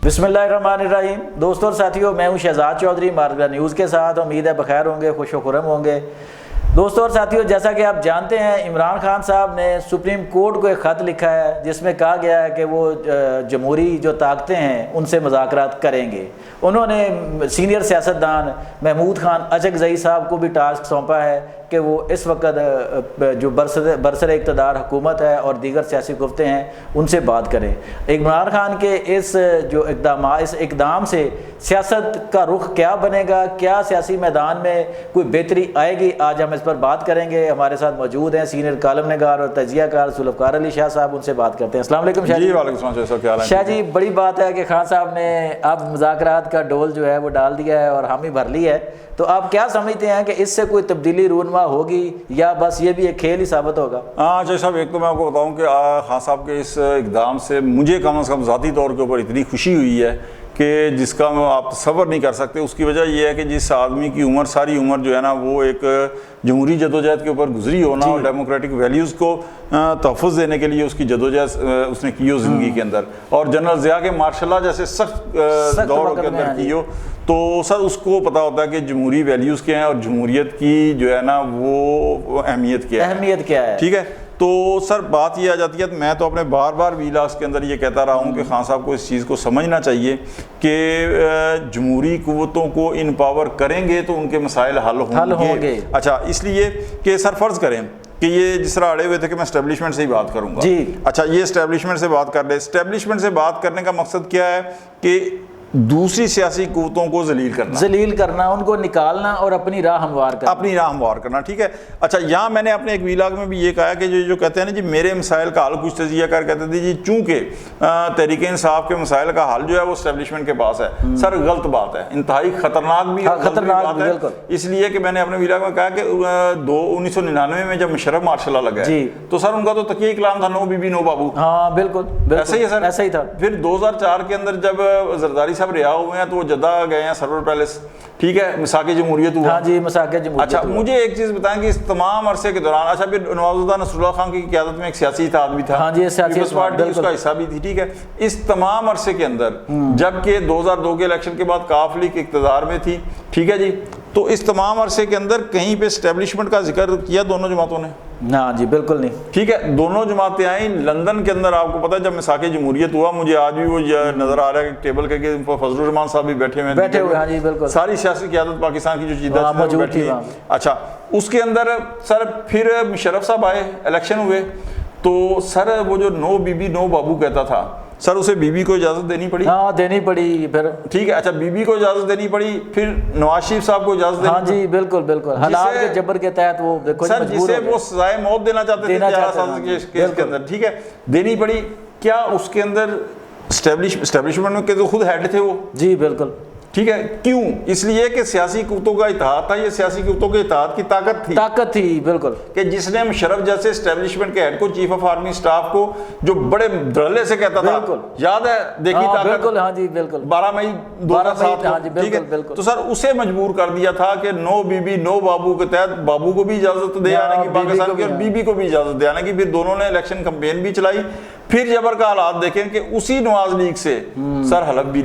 بسم اللہ الرحمن الرحیم۔ دوستوں اور ساتھیوں، میں ہوں شہزاد چودھری مارگا نیوز کے ساتھ۔ امید ہے بخیر ہوں گے، خوش و خرم ہوں گے۔ دوستوں اور ساتھیوں، جیسا کہ آپ جانتے ہیں، عمران خان صاحب نے سپریم کورٹ کو ایک خط لکھا ہے جس میں کہا گیا ہے کہ وہ جمہوری جو طاقتیں ہیں ان سے مذاکرات کریں گے۔ انہوں نے سینئر سیاستدان محمود خان اچکزئی صاحب کو بھی ٹاسک سونپا ہے کہ وہ اس وقت جو برسر اقتدار حکومت ہے اور دیگر سیاسی گفتیں ہیں ان سے بات کریں۔ عمران خان کے اس اقدام سے سیاست کا رخ کیا بنے گا، کیا سیاسی میدان میں کوئی بہتری آئے گی، آج ہم اس پر بات کریں گے۔ ہمارے ساتھ موجود ہیں سینئر کالم نگار اور تجزیہ کار ذوالفقار علی شاہ صاحب، ان سے بات کرتے ہیں۔ السلام علیکم شاہ جی۔ وعلیکم السلام، کیا حال ہے؟ شاہ جی، بڑی بات ہے کہ خان صاحب نے اب مذاکرات کا ڈول جو ہے وہ ڈال دیا ہے اور حامی بھر لی ہے، تو آپ کیا سمجھتے ہیں کہ اس سے کوئی تبدیلی رونما ہوگی یا بس یہ بھی ایک کھیل ہی ثابت ہوگا؟ ہاں جی صاحب، ایک تو میں آپ کو بتاؤں کہ خان صاحب کے اس اقدام سے مجھے کم از کم ذاتی طور کے اوپر اتنی خوشی ہوئی ہے کہ جس کا آپ تصور نہیں کر سکتے۔ اس کی وجہ یہ ہے کہ جس آدمی کی عمر، ساری عمر جو ہے نا، وہ ایک جمہوری جدوجہد کے اوپر گزری ہونا اور ڈیموکریٹک ویلیوز کو تحفظ دینے کے لیے اس کی جدوجہد اس نے کی ہو زندگی کے اندر، اور جنرل ضیاء کے مارشل لاء جیسے سخت دور کے اندر کی ہو، تو سر اس کو پتہ ہوتا ہے کہ جمہوری ویلیوز کیا ہیں اور جمہوریت کی جو ہے نا وہ اہمیت کیا ہے۔ ٹھیک ہے، تو سر بات یہ آ جاتی ہے، میں تو اپنے بار بار ویلاگز کے اندر یہ کہتا رہا ہوں کہ خان صاحب کو اس چیز کو سمجھنا چاہیے کہ جمہوری قوتوں کو انپاور کریں گے تو ان کے مسائل حل ہوں گے۔ اچھا، اس لیے کہ سر فرض کریں کہ یہ جس طرح اڑے ہوئے تھے کہ میں اسٹیبلشمنٹ سے ہی بات کروں گا جی، اچھا یہ اسٹیبلشمنٹ سے بات کر لے۔ اسٹیبلشمنٹ سے بات کرنے کا مقصد کیا ہے کہ دوسری سیاسی قوتوں کو ذلیل کرنا، ان کو نکالنا اور اپنی راہ ہموار کرنا۔ ٹھیک ہے، اچھا یہاں میں نے اپنے ایک ویلاگ میں بھی یہ کہا کہ جو کہتے ہیں نا جی میرے مسائل کا حل کچھ تجزیہ کر کہتے تھے جی چونکہ تحریک انصاف کے مسائل کا حل جو ہے وہ اسٹیبلشمنٹ کے پاس ہے۔ سر غلط بات ہے، انتہائی خطرناک بھی بات ہے، اس لیے کہ میں نے اپنے ویلاگ میں کہا کہ 1999 میں جب مشرف مارشل لاء لگا تو سر ان کا تو تقیہ کلام تھا، نو بی بی نو بابو۔ ہاں بالکل ایسا ہی ہے سر، ایسا ہی تھا۔ پھر 2004 کے اندر جب زرداری صاحب رہا ہوئے ہیں تو وہ جدہ گئے ہیں سرور پیلس، ٹھیک ہے، مساق جمہوریت ہوا۔ ہاں جی، مساق جمہوریت۔ اچھا مجھے ایک چیز بتائیں کہ اس تمام عرصے کے دوران، اچھا پھر نواز اللہ نصر اللہ خان کی قیادت میں ایک سیاسی اتحاد بھی تھا، پیپلز پارٹی اس کا حصہ بھی تھی، ٹھیک ہے، اس تمام عرصے کے اندر جبکہ 2002 کے الیکشن کے بعد کاف لیگ اقتدار میں تھی، ٹھیک ہے جی، تو اس تمام عرصے کے اندر کہیں پہ اسٹیبلشمنٹ کا ذکر کیا دونوں جماعتوں نے؟ ہاں جی بالکل نہیں۔ ٹھیک ہے، دونوں جماعتیں آئیں لندن کے اندر، آپ کو پتہ ہے جب مساق جمہوریت ہوا، مجھے آج بھی وہ نظر آ رہا ہے کہ ٹیبل کے فضل الرحمان صاحب بھی بیٹھے ہوئے، ہاں جی بالکل، ساری سیاسی قیادت پاکستان کی جو چیزیں موجود تھی۔ اچھا اس کے اندر سر پھر مشرف صاحب آئے، الیکشن ہوئے، تو سر وہ جو نو بی بی نو بابو کہتا تھا، سر اسے بی بی کو اجازت دینی پڑی۔ ہاں دینی پڑی پھر، ٹھیک ہے، اچھا بی بی کو اجازت دینی پڑی، پھر نواز شریف صاحب کو اجازت دینی پڑی۔ ہاں جی بالکل بالکل، حالات کے جبر کے تحت وہ سر جسے وہ سزائے موت دینا چاہتے تھے 11 سال کے کیس کے اندر، ٹھیک ہے، دینی پڑی۔ کیا اس کے اندر اسٹیبلشمنٹ کے جو خود ہیڈ تھے وہ؟ جی بالکل، ٹھیک ہے، کیوں؟ اس لیے کہ سیاسی قوتوں کا اتحاد تھا، یہ سیاسی قوتوں کے اتحاد کی طاقت تھی بالکل، کہ جس نے مشرف جیسے اسٹیبلشمنٹ کے ہیڈ کو، چیف آف آرمی اسٹاف کو، جو بڑے دھڑلے سے کہتا تھا، یاد ہے دیکھی طاقت، بالکل ہاں جی بالکل، 12 مئی 2007، ٹھیک ہے، تو سر اسے مجبور کر دیا تھا کہ نو بی بی نو بابو کے تحت بابو کو بھی اجازت دے آنے کی پاکستان کی اور بی بی کو بھی اجازت دے آنے کی۔ پھر دونوں نے الیکشن کمپین بھی چلائی، پھر جبر کا حالات دیکھیں کہ اسی نواز لیگ سے سر حلف بھی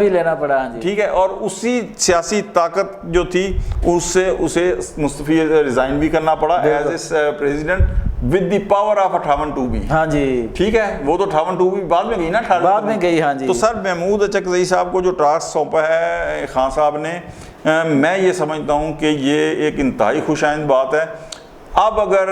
لینا پڑا، ٹھیک ہے، اور اسی سیاسی طاقت جو تھی اس سے اسے مستعفی ریزائن بھی کرنا پڑا as a president with the power of 58(2)B۔ ہاں جی ٹھیک ہے، وہ تو 58(2)B بعد میں گئی نا، بعد میں گئی۔ ہاں جی، تو سر محمود اچکزئی صاحب کو جو ٹاسک سونپا ہے خان صاحب نے، میں یہ سمجھتا ہوں کہ یہ ایک انتہائی خوش آئند بات ہے۔ اب اگر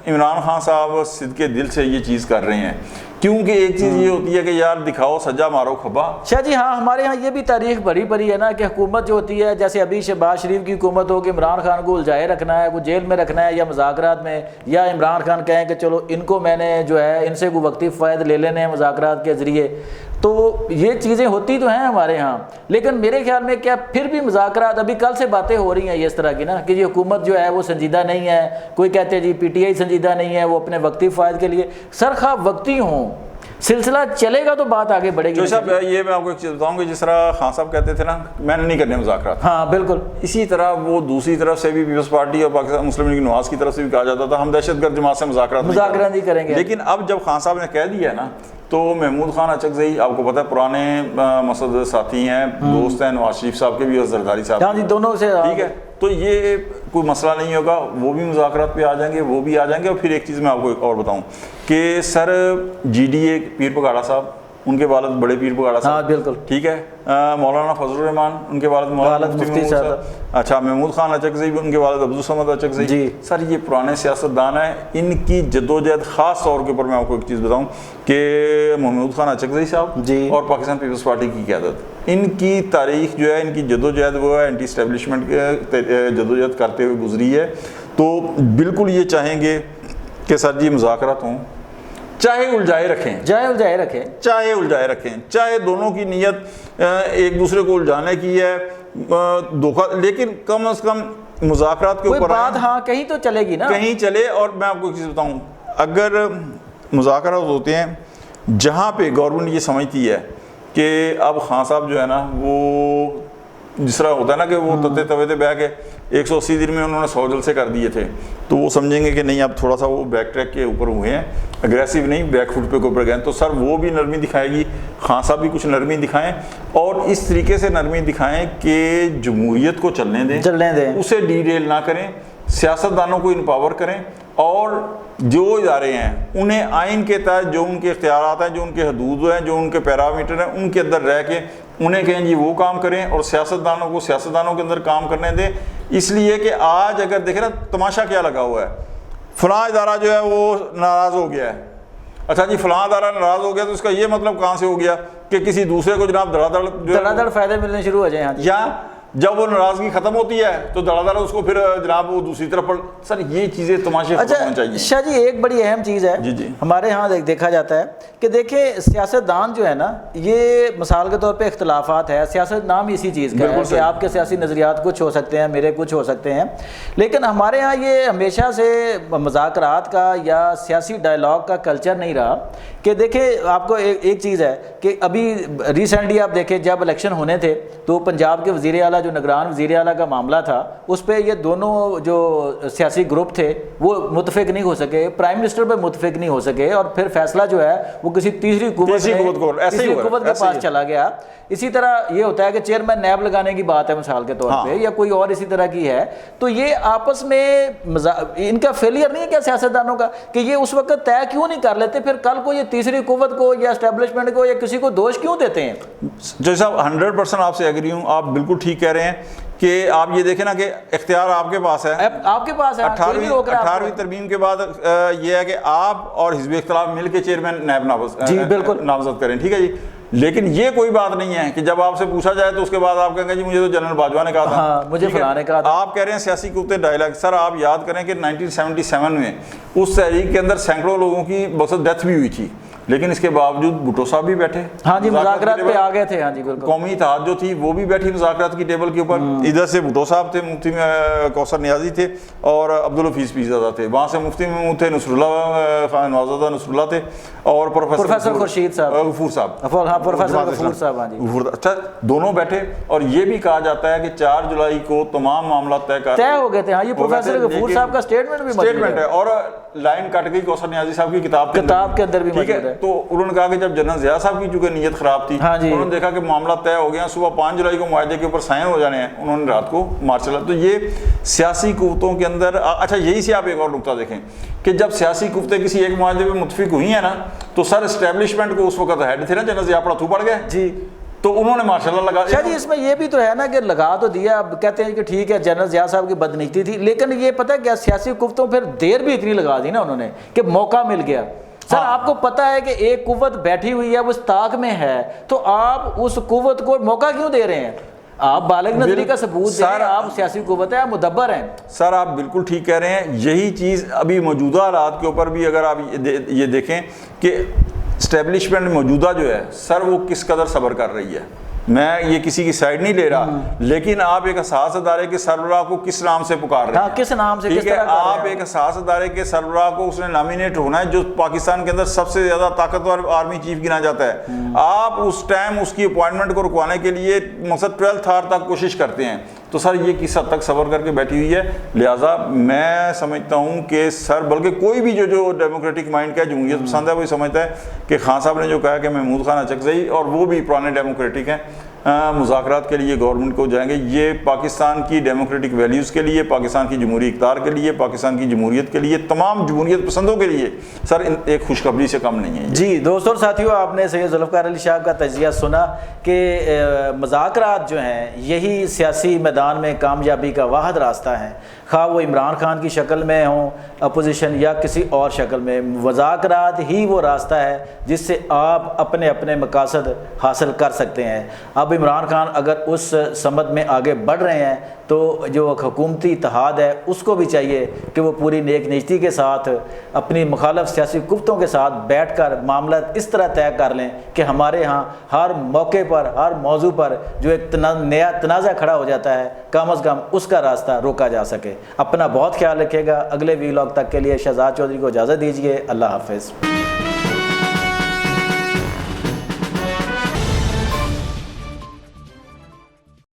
عمران خان صاحب صدقے دل سے یہ چیز کر رہے ہیں، کیونکہ ایک چیز یہ ہوتی ہے کہ یار دکھاؤ سجا مارو کھبا۔ شاہ جی ہاں، ہمارے ہاں یہ بھی تاریخ بھری ہے نا کہ حکومت جو ہوتی ہے، جیسے ابھی شہباز شریف کی حکومت ہو کہ عمران خان کو الجھائے رکھنا ہے، وہ جیل میں رکھنا ہے یا مذاکرات میں، یا عمران خان کہیں کہ چلو ان کو میں نے جو ہے ان سے کوئی وقتی فائدہ لے لینے ہیں مذاکرات کے ذریعے، تو یہ چیزیں ہوتی تو ہیں ہمارے ہاں، لیکن میرے خیال میں کیا پھر بھی مذاکرات، ابھی کل سے باتیں ہو رہی ہیں اس طرح کی نا کہ یہ حکومت جو ہے وہ سنجیدہ نہیں ہے، کوئی کہتے ہیں جی پی ٹی آئی سنجیدہ نہیں ہے، وہ اپنے وقتی فائدے کے لیے، سر خواہ وقتی ہوں سلسلہ چلے گا تو بات آگے بڑھے گی۔ صاحب یہ میں آپ کو ایک چیز بتاؤں گا، جس طرح خان صاحب کہتے تھے نا میں نے نہیں کرنے مذاکرات، ہاں بالکل، اسی طرح وہ دوسری طرف سے بھی پیپلز پارٹی اور پاکستان مسلم لیگ نواز کی طرف سے بھی کہا جاتا تھا ہم دہشت گرد جماعت سے مذاکرات نہیں کریں گے، لیکن اب جب خان صاحب نے کہہ دیا نا تو محمود خان اچکزئی آپ کو پتہ ہے پرانے مسعود ساتھی ہیں، دوست ہیں نواز شریف صاحب کے بھی اور زرداری صاحب ہاں جی دونوں سے ٹھیک ہے، تو یہ کوئی مسئلہ نہیں ہوگا، وہ بھی مذاکرات پہ آ جائیں گے، وہ بھی آ جائیں گے۔ اور پھر ایک چیز میں آپ کو اور بتاؤں کہ سر جی ڈی اے پیر پگاڑا صاحب، ان کے والد بڑے پیر پگاڑا صاحب، بالکل ٹھیک ہے، مولانا فضل الرحمان ان کے والد مولانا مفتی صاحب، اچھا محمود خان اچکزئی ان کے والد عبدالصمد اچکزئی جی سر یہ پرانے سیاستدان ہیں، ان کی جدوجہد خاص طور کے اوپر میں آپ کو ایک چیز بتاؤں کہ محمود خان اچکزئی صاحب جی اور پاکستان پیپلز پارٹی کی قیادت، ان کی تاریخ جو ہے، ان کی جدوجہد وہ ہے اینٹی اسٹیبلشمنٹ جدوجہد کرتے ہوئے گزری ہے، تو بالکل یہ چاہیں گے کہ سر جی مذاکرات ہوں، چاہے الجھائے رکھیں، چاہے الجھائے رکھیں، چاہے دونوں کی نیت ایک دوسرے کو الجھانے کی ہے، دھوکہ، لیکن کم از کم مذاکرات کے اوپر بات ہاں کہیں تو چلے گی نا، کہیں چلے۔ اور میں آپ کو ایک چیز بتاؤں، اگر مذاکرات ہوتے ہیں جہاں پہ گورنمنٹ یہ سمجھتی ہے کہ اب خان صاحب جو ہے نا وہ جس طرح ہوتا ہے نا کہ وہ تتے توے تے بہ کے 180 دن میں انہوں نے 100 جلسے کر دیے تھے، تو وہ سمجھیں گے کہ نہیں اب تھوڑا سا وہ بیک ٹریک کے اوپر ہوئے ہیں، اگریسو نہیں، بیک فٹ پہ اوپر گئے، تو سر وہ بھی نرمی دکھائے گی، خان صاحب بھی کچھ نرمی دکھائیں، اور اس طریقے سے نرمی دکھائیں کہ جمہوریت کو چلنے دیں، اسے ڈیٹیل نہ کریں، سیاستدانوں کو امپاور کریں، اور جو ادارے ہیں انہیں آئین کے تحت جو ان کے اختیارات ہیں، جو ان کے حدود ہیں، جو ان کے پیرامیٹر ہیں، ان کے اندر رہ کے انہیں کہیں جی وہ کام کریں، اور سیاستدانوں کو سیاستدانوں کے اندر کام کرنے دیں۔ اس لیے کہ آج اگر دیکھیں نا تماشا کیا لگا ہوا ہے، فلاں ادارہ جو ہے وہ ناراض ہو گیا ہے، اچھا جی فلاں ادارہ ناراض ہو گیا تو اس کا یہ مطلب کہاں سے ہو گیا کہ کسی دوسرے کو جناب دھڑا دھڑ فائدے ملنے شروع ہو جائیں، یا جب وہ ناراضگی ختم ہوتی ہے تو دڑا دڑا اس کو پھر جناب وہ دوسری طرف سر یہ چیزیں تماشے ختم ہونا چاہیے۔ شاہ جی ایک بڑی اہم چیز ہے ہمارے ہاں دیکھا جاتا ہے کہ دیکھیں سیاستدان جو ہے نا، یہ مثال کے طور پہ اختلافات ہے، سیاست نام اسی چیز کا ہے کہ آپ کے سیاسی نظریات کچھ ہو سکتے ہیں، میرے کچھ ہو سکتے ہیں، لیکن ہمارے ہاں یہ ہمیشہ سے مذاکرات کا یا سیاسی ڈائلاگ کا کلچر نہیں رہا کہ دیکھیں آپ کو ایک چیز ہے کہ ابھی ریسنٹلی آپ دیکھیں جب الیکشن ہونے تھے تو پنجاب کے وزیر اعلیٰ جو نگران وزیر اعلیٰ کا معاملہ تھا اس پہ یہ دونوں جو سیاسی گروپ تھے وہ متفق نہیں ہو سکے، پرائم منسٹر پہ متفق نہیں ہو سکے، اور پھر فیصلہ جو ہے وہ کسی تیسری قوت کے پاس چلا گیا۔ اسی طرح یہ ہوتا ہے کہ چیئرمین نیب لگانے کی بات ہے مثال کے طور پہ، یا کوئی اور اسی طرح کی ہے، تو یہ آپس میں ان کا فیلئر نہیں ہے کیا سیاستدانوں کا کہ یہ اس وقت طے کیوں نہیں کر لیتے، پھر کل کو یہ تیسری قوت کو یا اسٹیبلشمنٹ کو یا کسی کو دوش کیوں دیتے ہیں؟ جی صاحب 100% آپ سے ایگری ہوں، آپ بالکل ٹھیک کہہ رہے ہیں کہ آپ یہ دیکھیں نا کہ اختیار آپ کے پاس ہے، آپ کے پاس ہے، 18ویں ترمیم کے بعد یہ ہے کہ آپ اور حزب اختلاف مل کے چیئرمین نیب نامزد کریں، ٹھیک ہے جی، لیکن یہ کوئی بات نہیں ہے کہ جب آپ سے پوچھا جائے تو اس کے بعد آپ کہیں گے جی مجھے تو جنرل باجوہ نے کہا تھا، مجھے فلاں نے کہا تھا۔ آپ کہہ رہے ہیں سیاسی قوتیں ڈائیلاگ، سر آپ یاد کریں کہ 1977 میں اس تحریک کے اندر سینکڑوں لوگوں کی بخصوص ڈیتھ بھی ہوئی تھی، لیکن اس کے باوجود بھٹو صاحب بھی بیٹھے، ہاں جی مذاکرات پہ آ گئے تھے، ہاں جی بالکل، قومی اتحاد جو تھی وہ بھی بیٹھی مذاکرات کی ٹیبل کے اوپر، ادھر سے بھٹو صاحب تھے، مفتی کوثر نیازی تھے اور عبدالحفیظ پیرزادہ تھے، وہاں سے مفتی محمود تھے، نصر اللہ خان نوازادہ نصر اللہ تھے، اور پروفیسر خورشید صاحب غفور صاحب، ہاں پروفیسر غفور صاحب، ہاں جی اچھا دونوں بیٹھے، اور یہ بھی کہا جاتا ہے کہ 4 جولائی کو تمام معاملات طے ہو گئے تھے، ہاں یہ پروفیسر غفور صاحب کا سٹیٹمنٹ ہے، اور لائن کٹ گئی کوثر نیازی صاحب کی کتاب کے اندر بھی موجود ہے، تو انہوں نے کہا کہ جب جنرل ضیاء صاحب کی چونکہ نیت خراب تھی، انہوں نے دیکھا کہ معاملہ طے ہو گیا، صبح 5 جولائی کو معاہدے کے اوپر سائن ہو جانے ہیں، انہوں نے رات کو مارچ چلا۔ تو یہ سیاسی قوتوں کے اندر اچھا یہی سے آپ ایک اور نقطہ دیکھیں کہ جب سیاسی قوتیں کسی ایک معاہدے پہ متفق ہوئی ہیں نا تو سر اسٹیبلشمنٹ کو اس وقت ہیڈ تھے نا جنرل ضیاء پڑھا پڑ گئے جی، تو انہوں نے ماشاء اللہ لگا شاہ جی اس میں یہ بھی تو ہے نا کہ لگا تو دیا، اب کہتے ہیں کہ ٹھیک ہے جنرل ضیاء صاحب کی بدنیتی تھی، لیکن یہ پتہ ہے کیا سیاسی قوتوں پھر دیر بھی اتنی لگا دی نا انہوں نے کہ موقع مل گیا۔ سر آپ کو پتہ ہے کہ ایک قوت بیٹھی ہوئی ہے وہ اس طاق میں ہے، تو آپ اس قوت کو موقع کیوں دے رہے ہیں؟ آپ بالغ نظری کا ثبوت دیں، آپ سیاسی قوت ہیں، آپ مدبر ہیں۔ سر آپ بالکل ٹھیک کہہ رہے ہیں، یہی چیز ابھی موجودہ حالات کے اوپر بھی اگر آپ یہ دیکھیں کہ اسٹیبلشمنٹ موجودہ جو ہے سر وہ کس قدر صبر کر رہی ہے، میں یہ کسی کی سائڈ نہیں لے رہا، لیکن آپ ایک حساس ادارے کے سربراہ کو کس نام سے پکار رہے ہیں، کس نام سے، ٹھیک ہے، آپ ایک حساس ادارے کے سربراہ کو اس نے نامینیٹ ہونا ہے جو پاکستان کے اندر سب سے زیادہ طاقتور آرمی چیف گنا جاتا ہے، آپ اس ٹائم اس کی اپوائنٹمنٹ کو رکوانے کے لیے مقصد 12th آور تک کوشش کرتے ہیں، تو سر یہ کس حد تک صبر کر کے بیٹھی ہوئی ہے. لہٰذا میں سمجھتا ہوں کہ سر بلکہ کوئی بھی جو ڈیموکریٹک مائنڈ کا جمہوریت پسند ہے وہی سمجھتا ہے کہ خان صاحب نے جو کہا کہ محمود خان اچکزئی اور وہ بھی پرانے ڈیموکریٹک ہیں, مذاکرات کے لیے گورنمنٹ کو جائیں گے. یہ پاکستان کی ڈیموکریٹک ویلیوز کے لیے, پاکستان کی جمہوری اقدار کے لیے, پاکستان کی جمہوریت کے لیے, تمام جمہوریت پسندوں کے لیے سر ایک خوشخبری سے کم نہیں ہے. جی دوستوں اور ساتھیوں, آپ نے سید ذوالفقار علی صاحب کا تجزیہ سنا کہ مذاکرات جو ہیں یہی سیاسی میدان میں کامیابی کا واحد راستہ ہے, خواہ وہ عمران خان کی شکل میں ہوں اپوزیشن یا کسی اور شکل میں. مذاکرات ہی وہ راستہ ہے جس سے آپ اپنے اپنے مقاصد حاصل کر سکتے ہیں. اب عمران خان اگر اس سمت میں آگے بڑھ رہے ہیں تو جو حکومتی اتحاد ہے اس کو بھی چاہیے کہ وہ پوری نیک نیتی کے ساتھ اپنی مخالف سیاسی قوتوں کے ساتھ بیٹھ کر معاملات اس طرح طے کر لیں کہ ہمارے ہاں ہر موقع پر, ہر موضوع پر جو ایک نیا تنازع کھڑا ہو جاتا ہے کم از کم اس کا راستہ روکا جا سکے. اپنا بہت خیال رکھیے گا. اگلے ویلاگ تک کے لیے شہزاد چودھری کو اجازت دیجیے. اللہ حافظ.